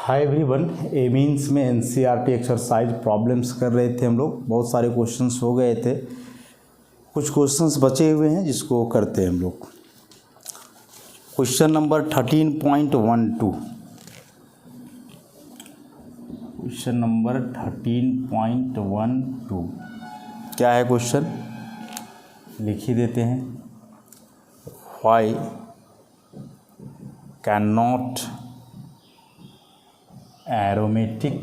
Hi everyone, amines में NCERT exercise problems कर रहे थे हम लोग। बहुत सारे क्वेश्चंस हो गए थे, कुछ क्वेश्चंस बचे हुए हैं जिसको करते हैं हम लोग। क्वेश्चन नंबर 13.12, क्वेश्चन नंबर 13.12 क्या है क्वेश्चन, लिख ही देते हैं। Why can not aromatic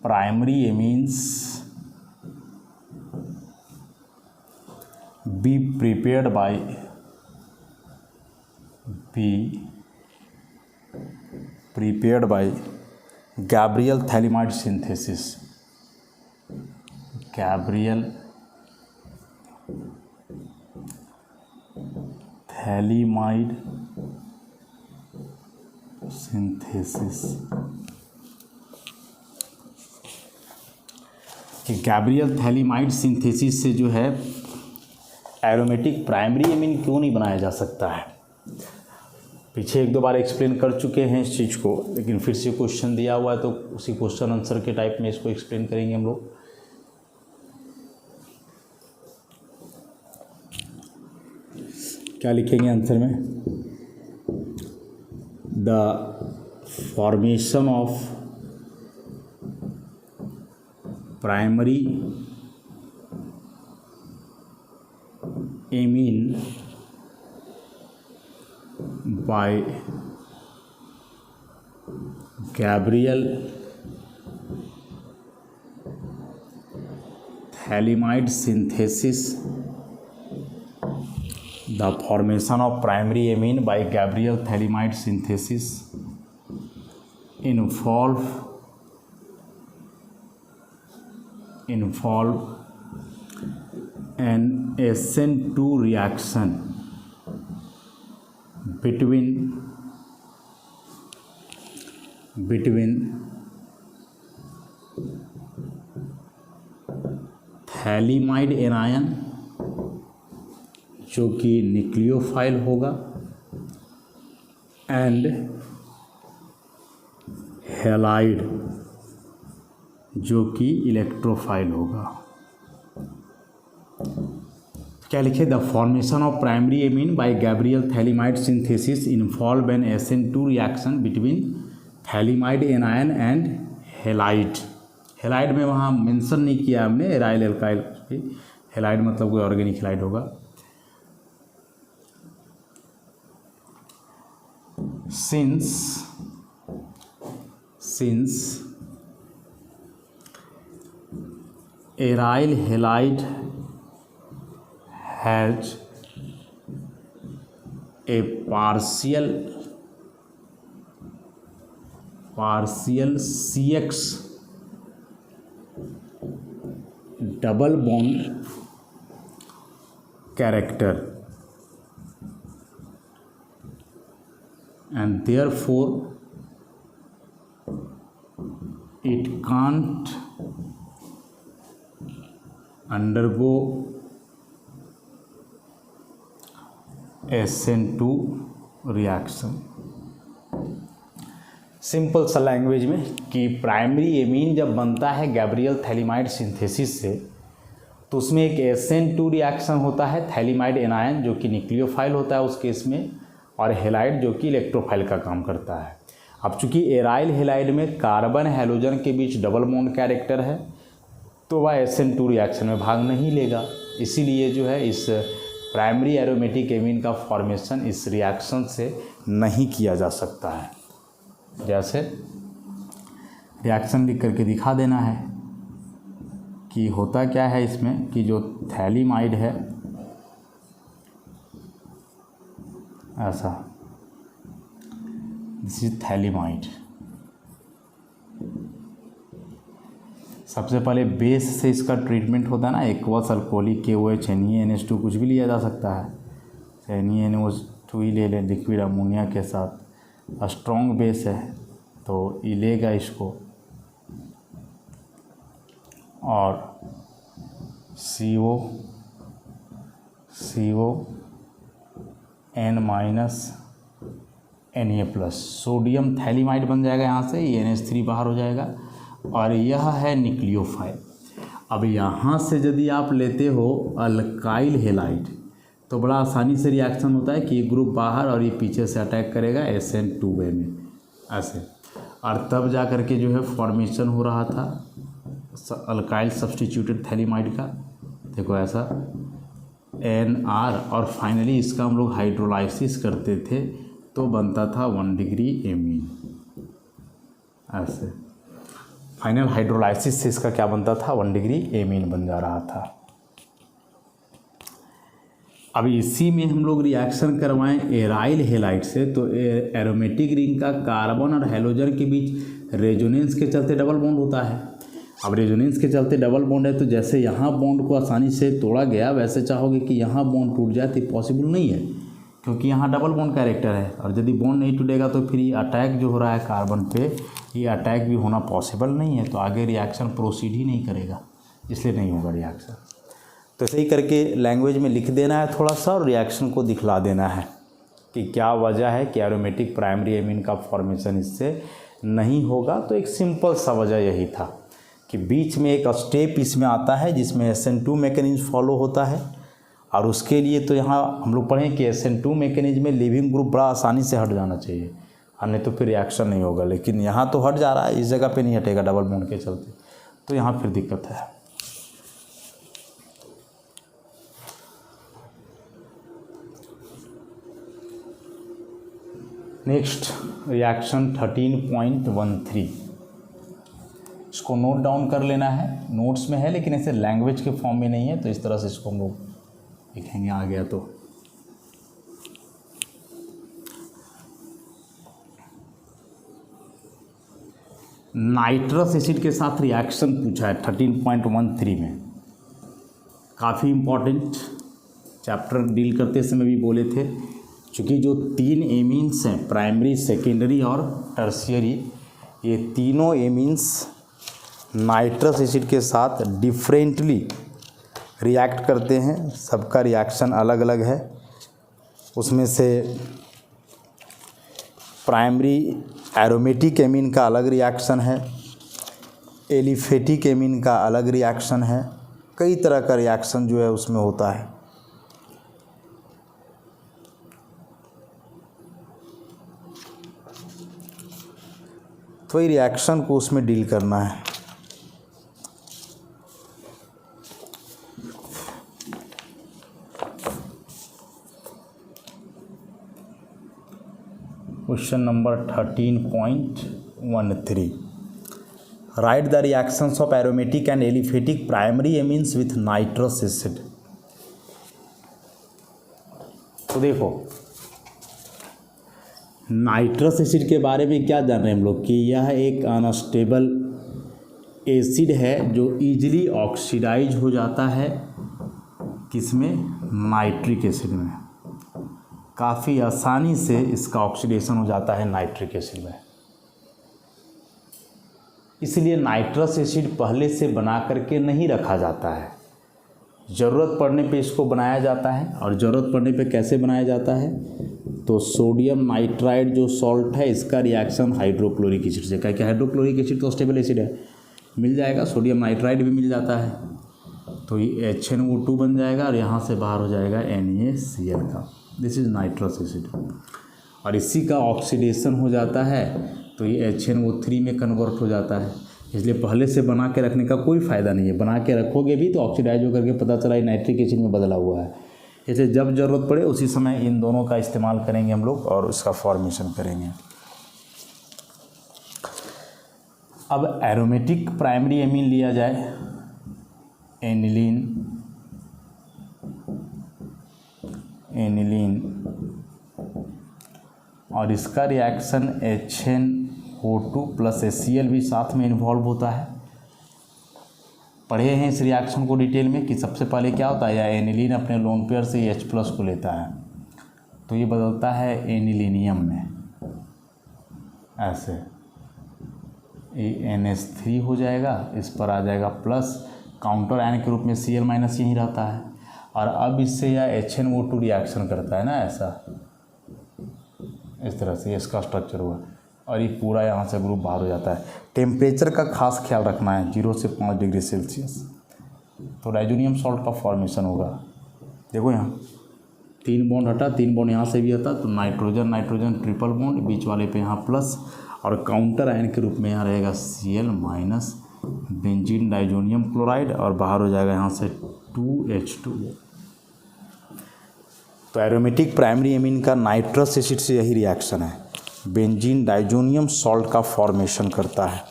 primary amines be prepared by Gabriel Thalamide synthesis. Gabriel Thalamide synthesis कि गैब्रियल थैलीमाइड सिंथेसिस से जो है एरोमेटिक प्राइमरी एमीन क्यों नहीं बनाया जा सकता है। पीछे एक दो बार एक्सप्लेन कर चुके हैं इस चीज़ को, लेकिन फिर से क्वेश्चन दिया हुआ है तो उसी क्वेश्चन आंसर के टाइप में इसको एक्सप्लेन करेंगे हम लोग। क्या लिखेंगे आंसर में? The formation of primary amine by Gabriel Thalamide synthesis. The formation of primary amine by Gabriel Thalamide synthesis involve an SN2 reaction between phthalimide anion जो कि न्यूक्लियोफाइल होगा एंड हैलाइड जो कि इलेक्ट्रोफाइल होगा। क्या लिखे? The formation of primary amine by Gabriel phthalimide synthesis involve an SN2 reaction between phthalimide anion and halide. Halide में वहाँ मेंशन नहीं किया हमने, एराइल एल्काइल। हैलाइड मतलब कोई ऑर्गेनिक हैलाइड होगा। Since aryl halide has a partial CX double bond character and therefore it can't undergo SN2 reaction। Simple सा language में कि प्राइमरी एमीन जब बनता है गैब्रियल थैलीमाइड सिंथेसिस से तो उसमें एक SN2 रिएक्शन होता है, थैलीमाइड एनायन जो कि न्यूक्लियोफाइल होता है उस केस में, और हैलाइड जो कि इलेक्ट्रोफाइल का काम करता है। अब चूंकि एराइल हैलाइड में कार्बन हैलोजन के बीच डबल बॉन्ड कैरेक्टर है तो वह SN2 रिएक्शन में भाग नहीं लेगा, इसीलिए जो है इस प्राइमरी एरोमेटिक एमीन का फॉर्मेशन इस रिएक्शन से नहीं किया जा सकता है। जैसे रिएक्शन लिख करके दिखा देना है कि होता क्या है इसमें कि जो थैलीमाइड है ऐसा, दिस इज थैलीमाइड। सबसे पहले बेस से इसका ट्रीटमेंट होता है ना, एक्वस अल्कोहलिक KOH NeNH2 कुछ भी लिया जा सकता है। NeNO2 ही ले लें लिक्विड अमोनिया के साथ, स्ट्रॉन्ग बेस है तो ये लेगा इसको, और CO N- Na+, sodium phthalimide बन जाएगा यहाँ से, ये NH3 बाहर हो जाएगा और यह है न्यूक्लियोफाइल। अब यहाँ से यदि आप लेते हो अल्काइल हेलाइड तो बड़ा आसानी से रिएक्शन होता है कि ये ग्रुप बाहर और ये पीछे से अटैक करेगा SN2 में ऐसे, और तब जा कर के जो है फॉर्मेशन हो रहा था अल्काइल सब्स्टिट्यूटेड थैलीमाइड का, देखो ऐसा NR, और फाइनली इसका हम लोग हाइड्रोलाइसिस करते थे तो बनता था 1 डिग्री एमीन ऐसे। फाइनल हाइड्रोलाइसिस से इसका क्या बनता था, 1 डिग्री एमीन बन जा रहा था। अब इसी में हम लोग रिएक्शन करवाएं एराइल हेलाइड से तो एरोमेटिक रिंग का कार्बन और हैलोजन के बीच रेजोनेंस के चलते डबल बॉन्ड होता है। अब रेजोनेंस के चलते डबल बॉन्ड है तो जैसे यहाँ बॉन्ड को आसानी से तोड़ा गया वैसे चाहोगे कि यहाँ बॉन्ड टूट जाए तो पॉसिबल नहीं है, क्योंकि यहाँ डबल बॉन्ड कैरेक्टर है, और यदि बॉन्ड नहीं टूटेगा तो फिर ये अटैक जो हो रहा है कार्बन पे, ये अटैक भी होना पॉसिबल नहीं है, तो आगे रिएक्शन प्रोसीड ही नहीं करेगा, इसलिए नहीं होगा रिएक्शन। तो ऐसे ही करके लैंग्वेज में लिख देना है थोड़ा सा और रिएक्शन को दिखला देना है कि क्या वजह है कि एरोमेटिक प्राइमरी एमीन का फॉर्मेशन इससे नहीं होगा। तो एक सिंपल सा वजह यही था कि बीच में एक स्टेप इसमें आता है जिसमें SN2 मैकेनिज्म फॉलो होता है, और उसके लिए तो यहाँ हम लोग पढ़ें कि SN2 मैकेनिज्म में लिविंग ग्रुप बड़ा आसानी से हट जाना चाहिए, और नहीं तो फिर रिएक्शन नहीं होगा। लेकिन यहाँ तो हट जा रहा है, इस जगह पे नहीं हटेगा डबल बॉन्ड के चलते, तो यहाँ फिर दिक्कत है। नेक्स्ट रिएक्शन 13.13, इसको नोट डाउन कर लेना है, नोट्स में है लेकिन ऐसे लैंग्वेज के फॉर्म में नहीं है, तो इस तरह से इसको हम लोग लिखेंगे, आ गया तो। नाइट्रस एसिड के साथ रिएक्शन पूछा है 13.13 में, काफ़ी इम्पॉर्टेंट चैप्टर डील करते समय भी बोले थे, क्योंकि जो 3 एमीन्स हैं प्राइमरी, सेकेंडरी और टर्शियरी, ये तीनों एमीन्स नाइट्रस एसिड के साथ डिफरेंटली रिएक्ट करते हैं, सबका रिएक्शन अलग अलग है। उसमें से प्राइमरी एरोमेटिक एमीन का अलग रिएक्शन है, एलिफेटिक एमीन का अलग रिएक्शन है, कई तरह का रिएक्शन जो है उसमें होता है। तो ये रिएक्शन को उसमें डील करना है। Question number 13.13, right the reactions of aromatic and aliphatic primary amines with nitrous acid. तो देखो नाइट्रस एसिड के बारे में क्या जान रहे हैं हम लोग कि यह एक अनस्टेबल एसिड है जो इजीली ऑक्सीडाइज हो जाता है, किसमें, नाइट्रिक एसिड में, काफ़ी आसानी से इसका ऑक्सीडेशन हो जाता है नाइट्रिक एसिड में। इसलिए नाइट्रस एसिड पहले से बना करके नहीं रखा जाता है, ज़रूरत पड़ने पे इसको बनाया जाता है। और ज़रूरत पड़ने पे कैसे बनाया जाता है, तो सोडियम नाइट्राइड जो सॉल्ट है इसका रिएक्शन हाइड्रोक्लोरिक एसिड से, क्या हाइड्रोक्लोरिक एसिड तो स्टेबल एसिड है, मिल जाएगा, सोडियम नाइट्राइड भी मिल जाता है, तो ये HNO2 बन जाएगा और यहाँ से बाहर हो जाएगा NaCl का, दिस इज़ नाइट्रस एसिड। और इसी का ऑक्सीडेशन हो जाता है तो ये HNO3 में कन्वर्ट हो जाता है। इसलिए पहले से बना के रखने का कोई फ़ायदा नहीं है, बना के रखोगे भी तो ऑक्सीडाइज होकर के पता चला नाइट्रिक एसिड में बदला हुआ है। इसलिए जब ज़रूरत पड़े उसी समय इन दोनों का इस्तेमाल करेंगे हम लोग और उसका फॉर्मेशन करेंगे। अब एरोमेटिक प्राइमरी एमीन लिया जाए, एनिलीन और इसका रिएक्शन HNO2 प्लस HCl भी साथ में इन्वॉल्व होता है। पढ़े हैं इस रिएक्शन को डिटेल में कि सबसे पहले क्या होता है, या एनिलीन अपने लोन पेयर से H+ को लेता है तो ये बदलता है एनिलीनियम में, ऐसे ये NH3 हो जाएगा, इस पर आ जाएगा प्लस, काउंटर आयन के रूप में Cl- यहीं रहता है। और अब इससे यह HNO2 रिएक्शन करता है ना, ऐसा इस तरह से ये इसका स्ट्रक्चर हुआ और ये पूरा यहाँ से ग्रुप बाहर हो जाता है। टेम्परेचर का खास ख्याल रखना है 0 से 5 डिग्री सेल्सियस, तो डाइजोनियम सॉल्ट का फॉर्मेशन होगा। देखो यहाँ 3 बॉन्ड हटा, 3 बॉन्ड यहाँ से भी हटा, तो नाइट्रोजन नाइट्रोजन ट्रिपल बॉन्ड, बीच वाले पे यहाँ प्लस, और काउंटर आयन के रूप में यहाँ रहेगा Cl minus benzene diazonium chloride, और बाहर हो जाएगा यहाँ से 2H2O। तो एरोमेटिक प्राइमरी एमीन का नाइट्रस एसिड से यही रिएक्शन है, बेंजीन डाइजोनियम सॉल्ट का फॉर्मेशन करता है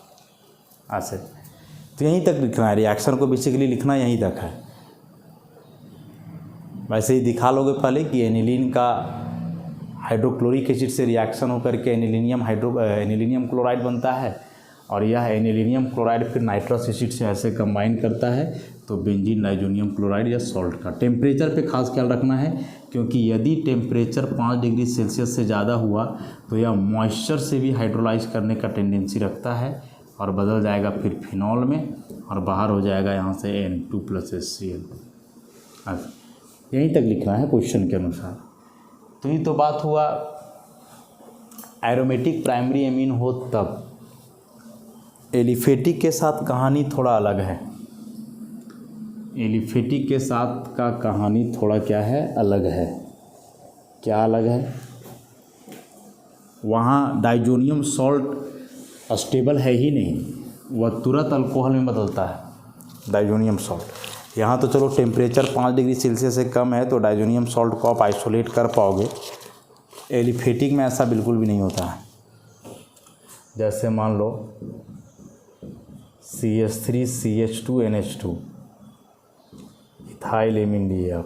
ऐसे। तो यहीं तक लिखना है, रिएक्शन को बेसिकली लिखना यहीं तक है। वैसे ही दिखा लोगे पहले कि एनिलीन का हाइड्रोक्लोरिक एसिड से रिएक्शन होकर के एनिलीनियम क्लोराइड बनता है, और यह एनिलीनियम क्लोराइड फिर नाइट्रस एसिड से ऐसे कंबाइन करता है, तो बेंजीन डाइजोनियम क्लोराइड या सॉल्ट का। टेम्परेचर पे खास ख्याल रखना है, क्योंकि यदि टेम्परेचर 5 डिग्री सेल्सियस से ज़्यादा हुआ तो यह मॉइस्चर से भी हाइड्रोलाइज करने का टेंडेंसी रखता है और बदल जाएगा फिर फिनॉल में, और बाहर हो जाएगा यहाँ से N2+HCl। यहीं तक लिखना है क्वेश्चन के अनुसार। तो ये तो बात हुआ एरोमेटिक प्राइमरी एमीन हो तब। एलिफेटिक के साथ कहानी थोड़ा अलग है। एलिफेटिक के साथ का कहानी थोड़ा क्या है, अलग है। क्या अलग है? वहाँ डाइजोनियम सॉल्ट स्टेबल है ही नहीं, वह तुरंत अल्कोहल में बदलता है डाइजोनियम सॉल्ट। यहाँ तो चलो टेम्परेचर 5 डिग्री सेल्सियस से कम है तो डाइजोनियम सॉल्ट को आप आइसोलेट कर पाओगे। एलिफेटिक में ऐसा बिल्कुल भी नहीं होता है। जैसे मान लो CH3CH2NH2 इथाइल एमीन लिए आप,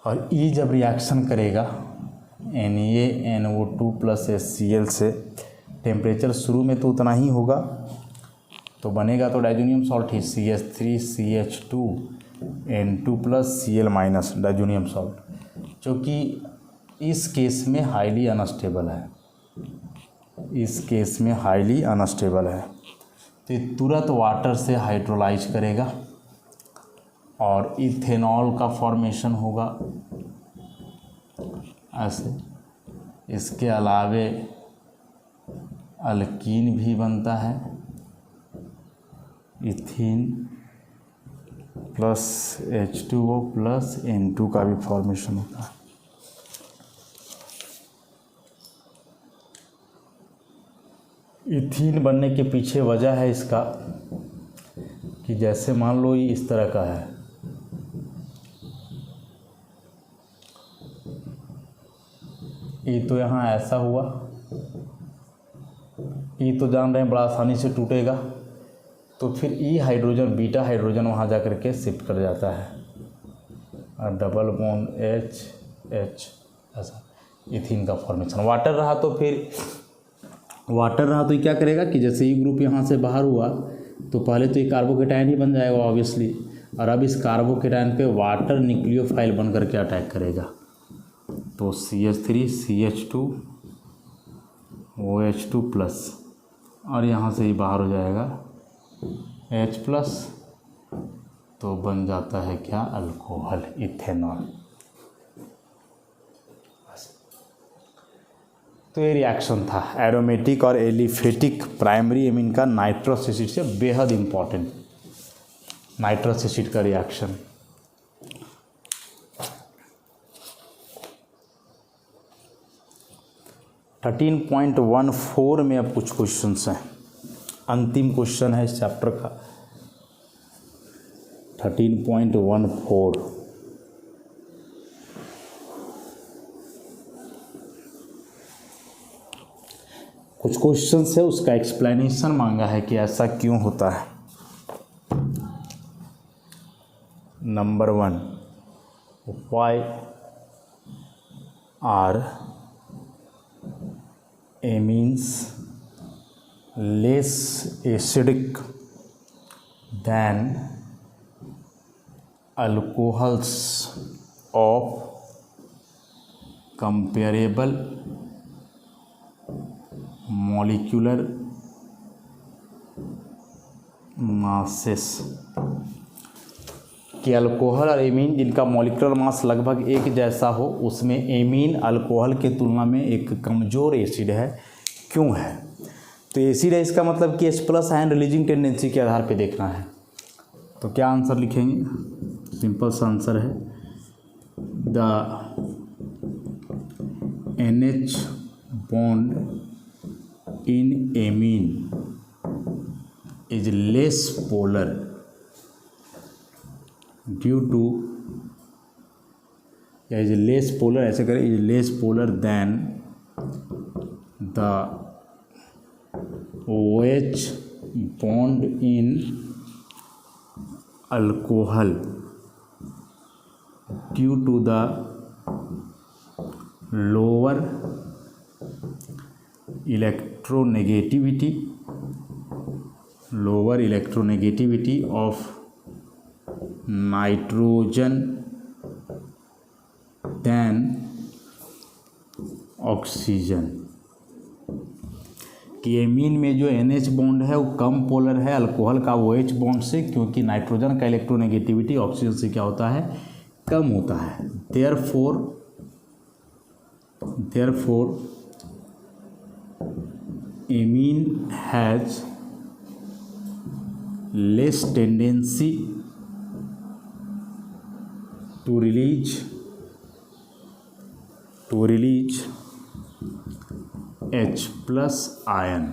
और ई जब रिएक्शन करेगा NaNO2+HCl से, टेम्परेचर शुरू में तो उतना ही होगा, तो बनेगा तो डाइजोनियम सॉल्ट ही CH3CH2N2+Cl- डाइजोनियम सॉल्ट, जो कि इस केस में हाईली अनस्टेबल है। इस केस में हाईली अनस्टेबल है, तो ये तुरंत वाटर से हाइड्रोलाइज करेगा और इथेनॉल का फॉर्मेशन होगा ऐसे। इसके अलावे अल्कीन भी बनता है, ethene plus H2O plus N2 का भी फॉर्मेशन होता है। इथीन बनने के पीछे वजह है इसका कि जैसे मान लो ये इस तरह का है, ये तो यहाँ ऐसा हुआ, ये तो जान रहे हैं बड़ा आसानी से टूटेगा, तो फिर ई हाइड्रोजन बीटा हाइड्रोजन वहाँ जा कर के शिफ्ट कर जाता है और डबल बॉन्ड H H ऐसा इथीन का फॉर्मेशन। वाटर रहा तो ये क्या करेगा कि जैसे ये ग्रुप यहाँ से बाहर हुआ तो पहले तो ये कार्बोकेटायन ही बन जाएगा ऑब्वियसली, और अब इस कार्बोकेटायन पे वाटर न्यूक्लियोफाइल बन करके अटैक करेगा, तो CH3CH2OH2+, और यहाँ से ही बाहर हो जाएगा H+, तो बन जाता है क्या, अल्कोहल, इथेनॉल। तो ये रिएक्शन था एरोमेटिक और एलिफेटिक प्राइमरी एमीन का नाइट्रस एसिड से बेहद इम्पॉर्टेंट नाइट्रस एसिड का रिएक्शन। थर्टीन 13.14 में अब कुछ क्वेश्चंस हैं, अंतिम क्वेश्चन है इस चैप्टर का 13.14। कुछ क्वेश्चंस है, उसका एक्सप्लेनेशन मांगा है कि ऐसा क्यों होता है। Number 1, why are amines less acidic than alcohols of comparable molecular masses। कि अल्कोहल और एमीन जिनका मॉलिक्यूलर मास लगभग एक जैसा हो, उसमें एमीन अल्कोहल के तुलना में एक कमज़ोर एसिड है, क्यों है? तो एसिड है इसका मतलब कि H+ आयन रिलीजिंग टेंडेंसी के आधार पे देखना है। तो क्या आंसर लिखेंगे? सिंपल सा आंसर है the NH bond in amine is less polar due to, या इज लेस पोलर, ऐसे करें, is less polar than the OH bond in alcohol due to the lower electronegativity of nitrogen than oxygen. कि amine में जो NH bond है वो कम polar है अल्कोहल का OH बॉन्ड से, क्योंकि नाइट्रोजन का इलेक्ट्रोनेगेटिविटी ऑक्सीजन से क्या होता है? कम होता है। Therefore amine has less tendency to release H+ ion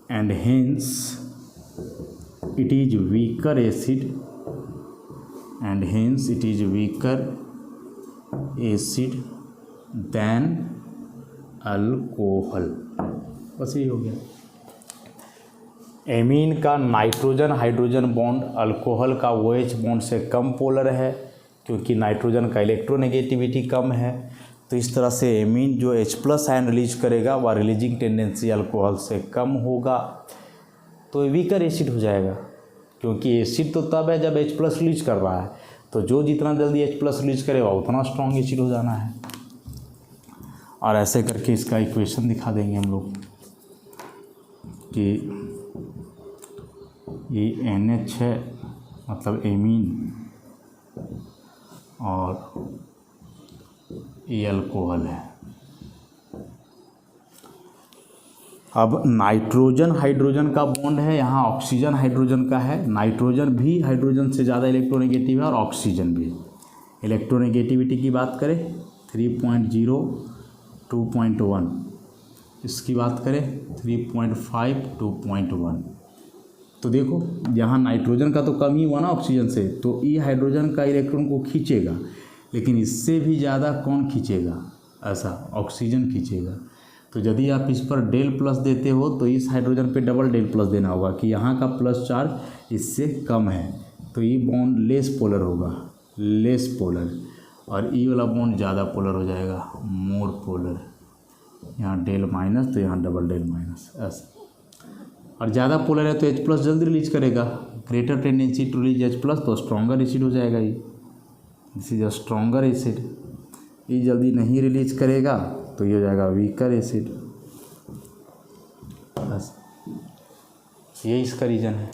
and hence it is weaker acid than alcohol. बस यही हो गया। एमीन का नाइट्रोजन हाइड्रोजन बॉन्ड अल्कोहल का OH बॉन्ड से कम पोलर है, क्योंकि नाइट्रोजन का इलेक्ट्रोनेगेटिविटी कम है। तो इस तरह से एमीन जो H+ आयन रिलीज करेगा वह रिलीजिंग टेंडेंसी अल्कोहल से कम होगा, तो वीकर एसिड हो जाएगा। क्योंकि एसिड तो तब है जब H+ रिलीज कर रहा है, तो जो जितना जल्दी H+ रिलीज करेगा उतना स्ट्रॉन्ग एसिड हो जाना है। और ऐसे करके इसका इक्वेशन दिखा देंगे हम लोग कि ये NH है, मतलब एमीन, और ये अल्कोहल है। अब नाइट्रोजन हाइड्रोजन का बॉन्ड है, यहाँ ऑक्सीजन हाइड्रोजन का है। नाइट्रोजन भी हाइड्रोजन से ज़्यादा इलेक्ट्रोनेगेटिव है और ऑक्सीजन भी। इलेक्ट्रोनेगेटिविटी की बात करें 3.0 2.1, इसकी बात करें 3.5 2.1। तो देखो यहाँ नाइट्रोजन का तो कम ही हुआ ना ऑक्सीजन से, तो ये हाइड्रोजन का इलेक्ट्रॉन को खींचेगा, लेकिन इससे भी ज़्यादा कौन खींचेगा? ऐसा ऑक्सीजन खींचेगा। तो यदि आप इस पर Δ+ देते हो तो इस हाइड्रोजन पे डबल Δ+ देना होगा कि यहाँ का प्लस चार्ज इससे कम है, तो ये बॉन्ड लेस पोलर होगा, लेस पोलर, और ई वाला बॉन्ड ज़्यादा पोलर हो जाएगा, मोर पोलर। यहाँ Δ- तो यहाँ डबल Δ-, ऐसा। और ज़्यादा पोलर है तो H+ जल्दी रिलीज करेगा, greater tendency to release H+, तो स्ट्रॉन्गर एसिड हो जाएगा ये। This is a stronger acid. ये जल्दी नहीं रिलीज करेगा तो ये हो जाएगा वीकर एसिड। बस ये इसका रीज़न है।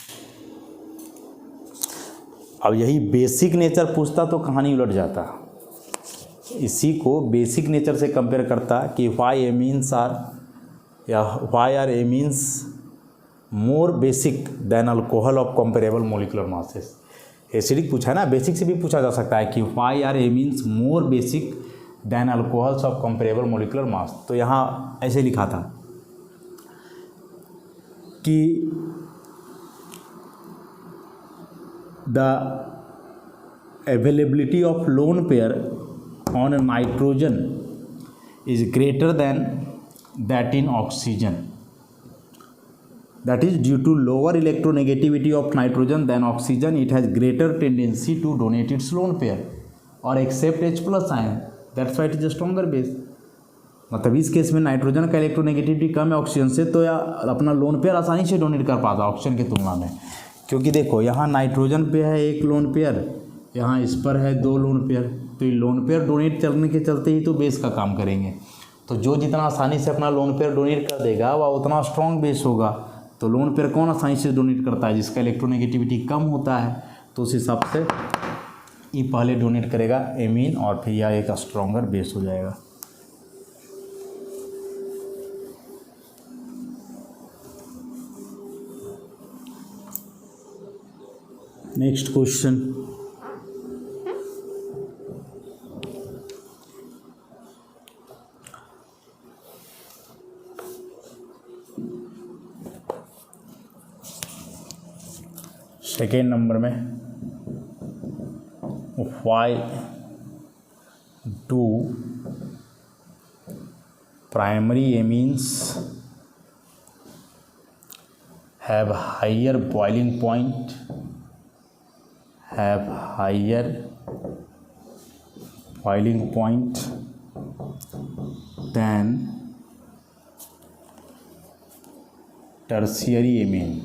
अब यही बेसिक नेचर पूछता तो कहानी उलट जाता। इसी को बेसिक नेचर से कंपेयर करता कि वाई एमीन्स आर, या why are amines more basic than alcohol of comparable molecular masses. Acidic पूछा है ना, बेसिक से भी पूछा जा सकता है कि why are amines more basic than alcohols of comparable molecular mass. तो यहाँ ऐसे लिखा था कि the availability of lone pair on nitrogen is greater than that in oxygen, that is due to lower electronegativity of nitrogen than oxygen, it has greater tendency to donate its lone pair or accept H+ ion, that's why it is a stronger base। मतलब इस case में nitrogen का electronegativity कम है oxygen से, तो या अपना lone pair आसानी से डोनेट कर पाता ऑक्सीजन की तुलना में। क्योंकि देखो यहाँ नाइट्रोजन पे है एक लोन पेयर, यहाँ इस पर है 2 लोन पेयर, तो ये लोन पेयर डोनेट करने के चलते ही तो बेस का काम करेंगे। तो जो जितना आसानी से अपना लोन पेयर डोनेट कर देगा वह उतना स्ट्रॉन्ग बेस होगा। तो लोन पेयर कौन आसानी से डोनेट करता है? जिसका इलेक्ट्रोनेगेटिविटी कम होता है। तो उस हिसाब से ई पहले डोनेट करेगा एमीन और फिर यह एक स्ट्रॉन्गर बेस हो जाएगा। नेक्स्ट क्वेश्चन, सेकेंड नंबर में, why do primary amines have higher boiling point than tertiary amine.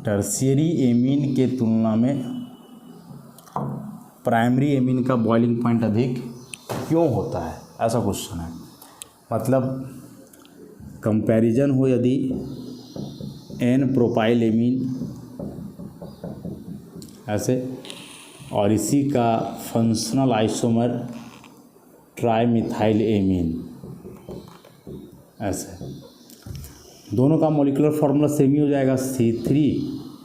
Tertiary amine के तुलना में प्राइमरी एमीन का बॉइलिंग पॉइंट अधिक क्यों होता है, ऐसा क्वेश्चन है। मतलब कंपैरिजन हो यदि एन प्रोपाइल एमीन ऐसे और इसी का फंक्शनल आइसोमर ट्राइमिथाइल एमीन ऐसे, दोनों का मॉलिक्यूलर फार्मूला सेम ही हो जाएगा, C3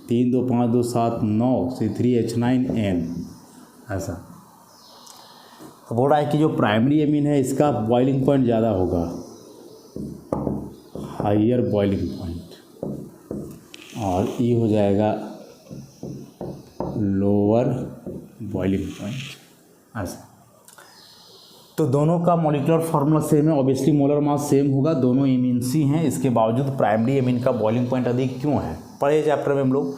3 2 5 2 7 9 C3H9N ऐसा। तो बोल रहा है कि जो प्राइमरी एमीन है इसका बॉइलिंग पॉइंट ज़्यादा होगा, हाइयर बॉइलिंग पॉइंट, और ये हो जाएगा लोअर बॉइलिंग पॉइंट ऐसा। तो दोनों का मॉलिक्यूलर फार्मूला सेम है, ऑब्वियसली मोलर मास सेम होगा, दोनों एमीन्स ही हैं, इसके बावजूद प्राइमरी एमीन का बॉइलिंग पॉइंट अधिक क्यों है। पढ़े चैप्टर में हम लोग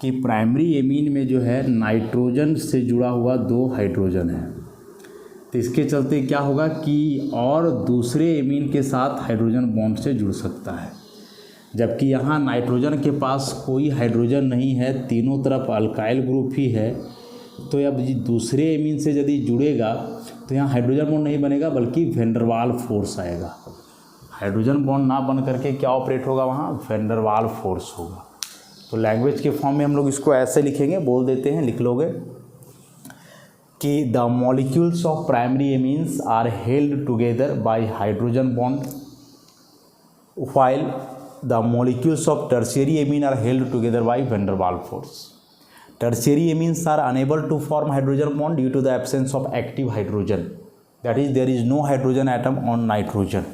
कि प्राइमरी एमीन में जो है नाइट्रोजन से जुड़ा हुआ 2 हाइड्रोजन है, तो इसके चलते क्या होगा कि और दूसरे एमीन के साथ हाइड्रोजन बॉन्ड से जुड़ सकता है, जबकि यहाँ नाइट्रोजन के पास कोई हाइड्रोजन नहीं है, तीनों तरफ अल्काइल ग्रुप ही है। तो अब दूसरे एमीन से यदि जुड़ेगा तो यहाँ हाइड्रोजन बॉन्ड नहीं बनेगा बल्कि वेंडरवाल फोर्स आएगा। हाइड्रोजन बॉन्ड ना बन करके क्या ऑपरेट होगा, वहाँ वेंडरवाल फोर्स होगा। तो लैंग्वेज के फॉर्म में हम लोग इसको ऐसे लिखेंगे, बोल देते हैं, लिख लोगे कि the molecules of primary amines are held together by hydrogen bond while the molecules of tertiary amine are held together by van der Waals force. Tertiary amines are unable to form hydrogen bond due to the absence of active hydrogen, that is there is no hydrogen atom on nitrogen.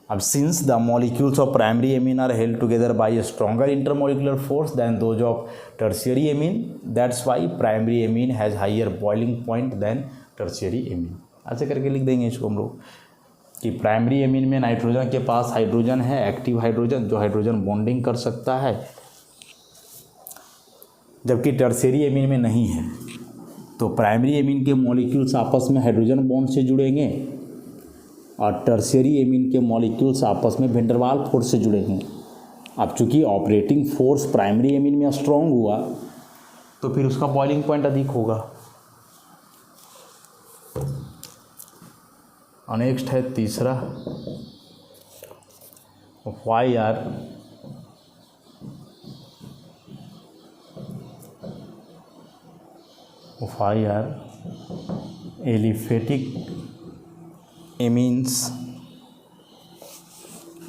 अब since the molecules of primary amine are held together by a stronger intermolecular force than those of tertiary amine, that's why primary amine has higher boiling point than tertiary amine। ऐसे करके लिख देंगे इसको हम लोग कि primary amine में nitrogen के पास हाइड्रोजन है, एक्टिव हाइड्रोजन, जो हाइड्रोजन बॉन्डिंग कर सकता है, जबकि टर्शियरी एमीन में नहीं है। तो प्राइमरी एमीन के मॉलिक्यूल्स आपस में हाइड्रोजन बॉन्ड से जुड़ेंगे और टर्शियरी एमीन के मॉलिक्यूल्स आपस में वेंडरवाल फोर्स से जुड़ेंगे। अब चूंकि ऑपरेटिंग फोर्स प्राइमरी एमीन में स्ट्रॉन्ग हुआ तो फिर उसका बॉइलिंग पॉइंट अधिक होगा। और नेक्स्ट है तीसरा, why are aliphatic amines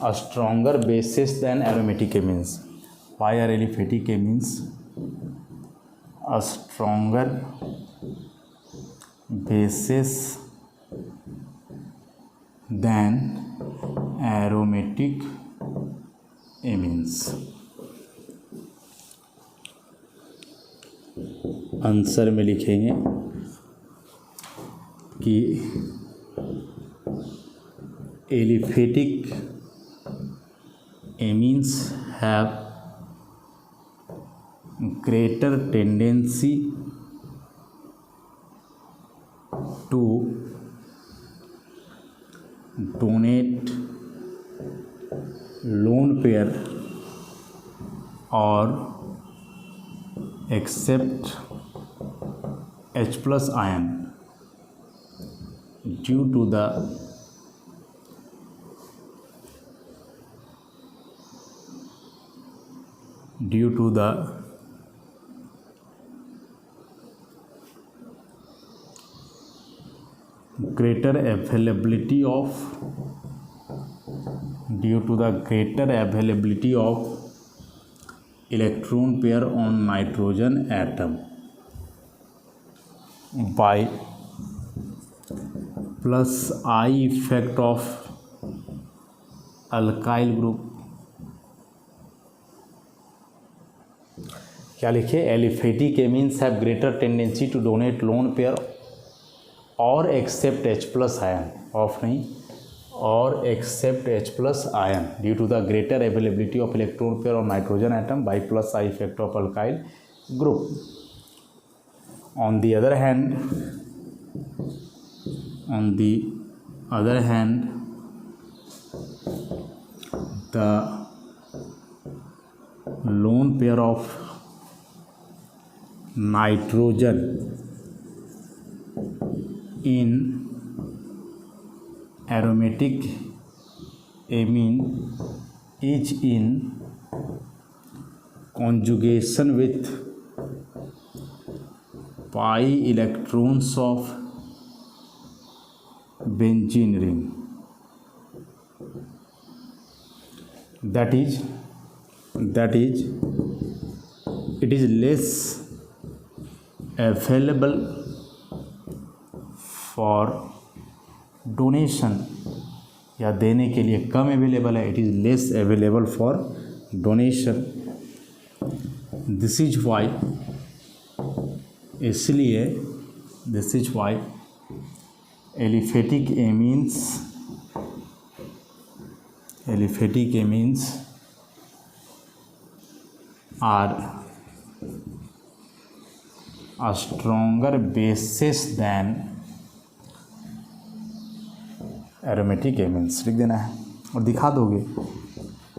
a stronger bases than aromatic amines। Why are aliphatic amines a stronger bases than aromatic amines? Answer में लिखेंगे कि aliphatic amines have greater tendency to donate lone pair or accept H plus ion due to the greater availability of electron pair on nitrogen atom by plus I effect of alkyl group। क्या लिखे? Aliphatic amines have greater tendency to donate lone pair और accept H plus ion, of नहीं, और accept H plus ion due to the greater availability of electron pair on nitrogen atom by plus I effect of alkyl group. On the other hand the lone pair of nitrogen in aromatic amine is in conjugation with pi electrons of benzene ring, that is it is less available for donation, या देने के लिए कम available है, it is less available for donation. This is why, इसलिए this is why aliphatic amines are a stronger bases than aromatic amines. लिख देना है और दिखा दोगे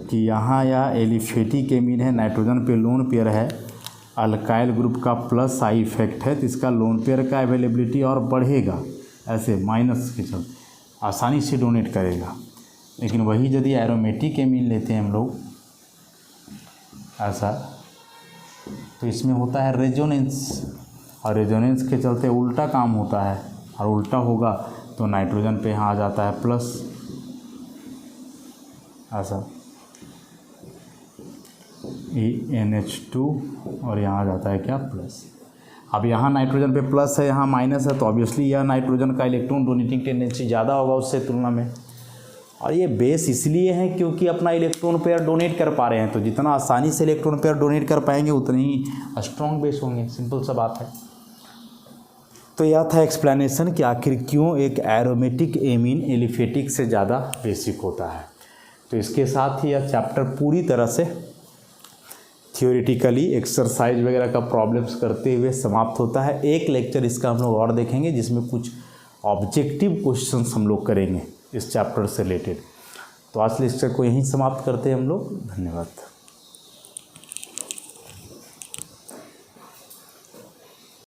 कि यहाँ यह एलिफेटिक एमीन है, नाइट्रोजन पे लोन पेयर है, अल्काइल ग्रुप का प्लस आई इफेक्ट है, तो इसका लोन पेयर का अवेलेबिलिटी और बढ़ेगा, ऐसे माइनस के चलते आसानी से डोनेट करेगा। लेकिन वही यदि एरोमेटिक एमीन लेते हैं हम लोग ऐसा, तो इसमें होता है रेजोनेंस, और रेजोनेंस के चलते उल्टा काम होता है, और उल्टा होगा तो नाइट्रोजन पे यहाँ आ जाता है प्लस, ऐसा NH2, और यहाँ आ जाता है क्या? प्लस। अब यहाँ नाइट्रोजन पे प्लस है, यहाँ माइनस है, तो ऑब्वियसली यह नाइट्रोजन का इलेक्ट्रॉन डोनेटिंग टेंडेंसी ज़्यादा होगा उससे तुलना में। और ये बेस इसलिए है क्योंकि अपना इलेक्ट्रॉन पेयर डोनेट कर पा रहे हैं, तो जितना आसानी से इलेक्ट्रॉन पेयर डोनेट कर पाएंगे उतने ही स्ट्रॉन्ग बेस होंगे, सिंपल सा बात है। तो यह था एक्सप्लेनेशन कि आखिर क्यों एक एरोमेटिक एमीन एलिफेटिक से ज़्यादा बेसिक होता है। तो इसके साथ ही यह चैप्टर पूरी तरह से थियोरेटिकली एक्सरसाइज वगैरह का प्रॉब्लम्स करते हुए समाप्त होता है। एक लेक्चर इसका हम लोग और देखेंगे जिसमें कुछ ऑब्जेक्टिव क्वेश्चंस हम लोग करेंगे इस चैप्टर से रिलेटेड। तो आज लेक्चर को यहीं समाप्त करते हैं हम लोग। धन्यवाद।